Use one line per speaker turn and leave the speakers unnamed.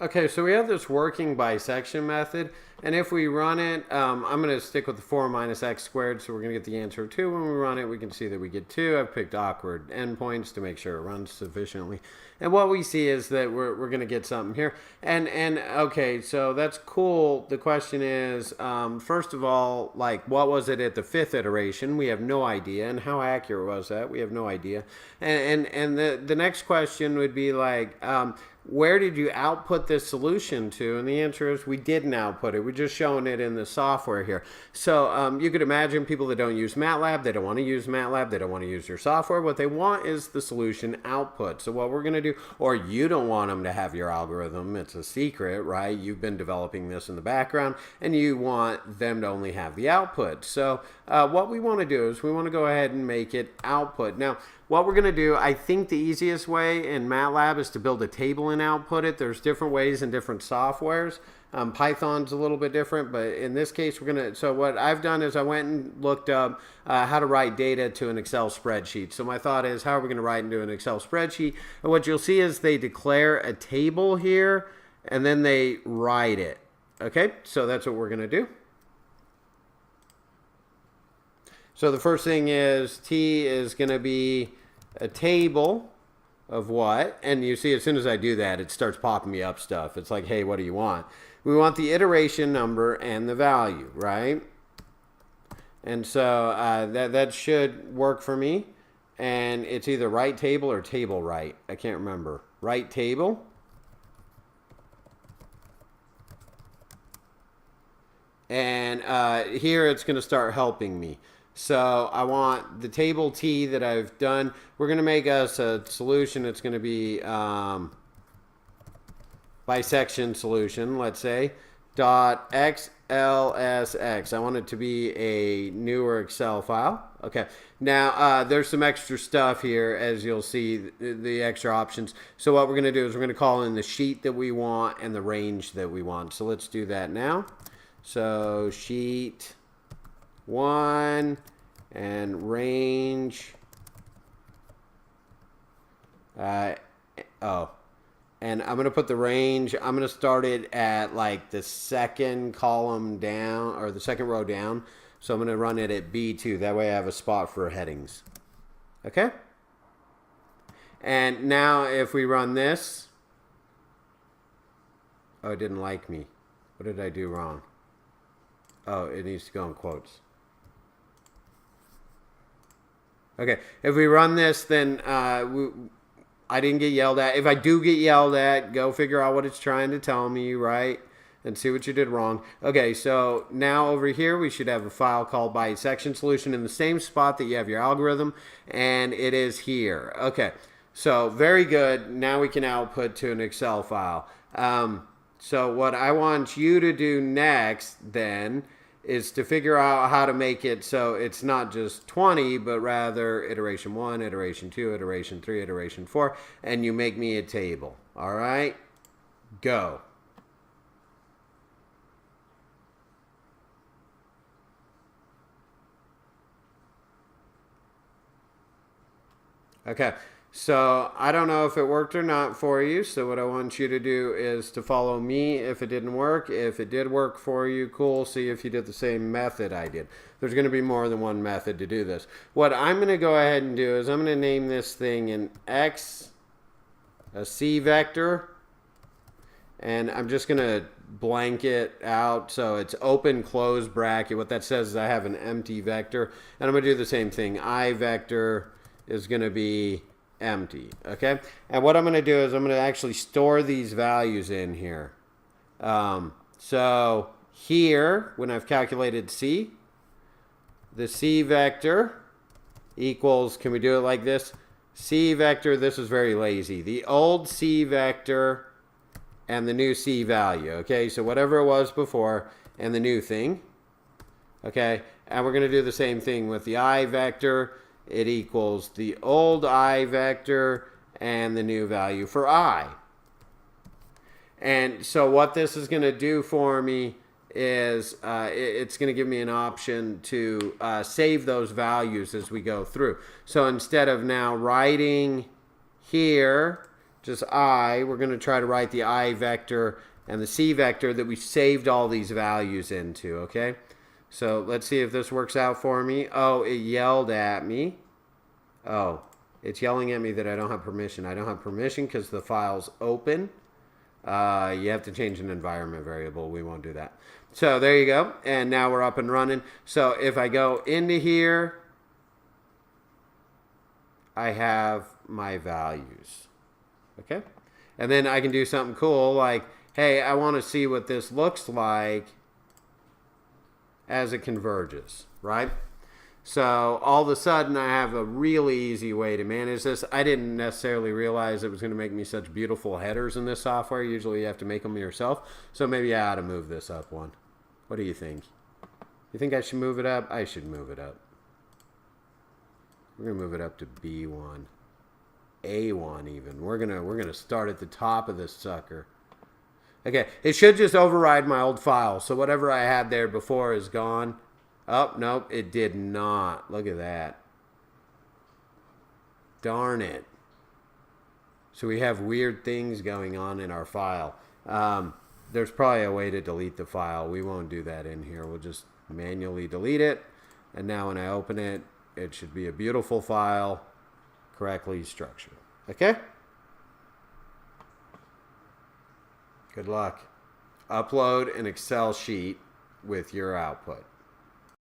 Okay, so we have this working bisection method, and if we run it, I'm going to stick with the 4 minus x squared, so we're going to get the answer of 2. When we run it, we can see that we get 2. I've picked awkward endpoints to make sure it runs sufficiently. And what we see is that we're going to get something here. And okay, so that's cool. The question is, first of all, like, what was it at the 5th iteration? We have no idea. And how accurate was that? We have no idea. And the next question would be like, where did you output this solution to? And the answer is we didn't output it. We're just showing it in the software here. So you could imagine people that don't use MATLAB, they don't want to use MATLAB, they don't want to use your software. What they want is the solution output. So what we're going to do, or you don't want them to have your algorithm, it's a secret, right? You've been developing this in the background, and you want them to only have the output. So what we want to do is we want to go ahead and make it output. Now, what we're going to do, I think the easiest way in MATLAB is to build a table and output it. There's different ways in different softwares. Python's a little bit different, but in this case, we're going to, so what I've done is I went and looked up how to write data to an Excel spreadsheet. So my thought is, how are we going to write into an Excel spreadsheet? And what you'll see is they declare a table here, and then they write it. Okay, so that's what we're going to do. So the first thing is T is going to be a table of what? And you see as soon as I do that, it starts popping me up stuff. It's like, hey, what do you want? We want the iteration number and the value, right? And so that should work for me. And it's either right table or table right. I can't remember. Right table. And here it's going to start helping me. So I want the table T that I've done. We're going to make us a solution. It's going to be bisection solution, let's say, dot XLSX. I want it to be a newer Excel file. Okay. Now, there's some extra stuff here, as you'll see, the extra options. So what we're going to do is we're going to call in the sheet that we want and the range that we want. So let's do that now. So sheet 1 and range and I'm going to put the range, I'm going to start it at like the second column down, or the second row down. So I'm going to run it at B2. That way I have a spot for headings. Okay? And now if we run this, oh, it didn't like me. What did I do wrong? Oh, it needs to go in quotes. Okay, if we run this, then I didn't get yelled at. If I do get yelled at, go figure out what it's trying to tell me, right? And see what you did wrong. Okay, so now over here, we should have a file called bisection solution in the same spot that you have your algorithm, and it is here. Okay, so very good. Now we can output to an Excel file. So what I want you to do next, then, is to figure out how to make it so it's not just 20, but rather iteration 1, iteration 2, iteration 3, iteration 4, and you make me a table. All right? Go. Okay. So I don't know if it worked or not for you. So what I want you to do is to follow me if it didn't work. If it did work for you, cool. See if you did the same method I did. There's going to be more than one method to do this. What I'm going to go ahead and do is I'm going to name this thing an X, a C vector. And I'm just going to blank it out. So it's open, close bracket. What that says is I have an empty vector. And I'm going to do the same thing. I vector is going to be empty. Okay, and what I'm going to do is I'm going to actually store these values in here. So here, when I've calculated C, the C vector equals, can we do it like this? C vector, this is very lazy, the old C vector and the new C value. Okay, so whatever it was before and the new thing. Okay, and we're going to do the same thing with the I vector. It equals the old I vector and the new value for I. And so what this is going to do for me is it's going to give me an option to save those values as we go through. So instead of now writing here just I. We're going to try to write the I vector and the C vector that we saved all these values into, okay? So let's see if this works out for me. Oh, it yelled at me. Oh, it's yelling at me that I don't have permission. I don't have permission because the file's open. You have to change an environment variable. We won't do that. So there you go. And now we're up and running. So if I go into here, I have my values. Okay? And then I can do something cool like, hey, I want to see what this looks like as it converges, right? So all of a sudden I have a really easy way to manage this. I didn't necessarily realize it was going to make me such beautiful headers in this software. Usually you have to make them yourself. So maybe I ought to move this up one. What do you think? You think I should move it up? I should move it up. We're going to move it up to B1. A1 even. We're gonna start at the top of this sucker. Okay, it should just override my old file. So whatever I had there before is gone. Oh, nope, it did not. Look at that. Darn it. So we have weird things going on in our file. There's probably a way to delete the file. We won't do that in here. We'll just manually delete it. And now when I open it, it should be a beautiful file, correctly structured. Okay? Good luck. Upload an Excel sheet with your output.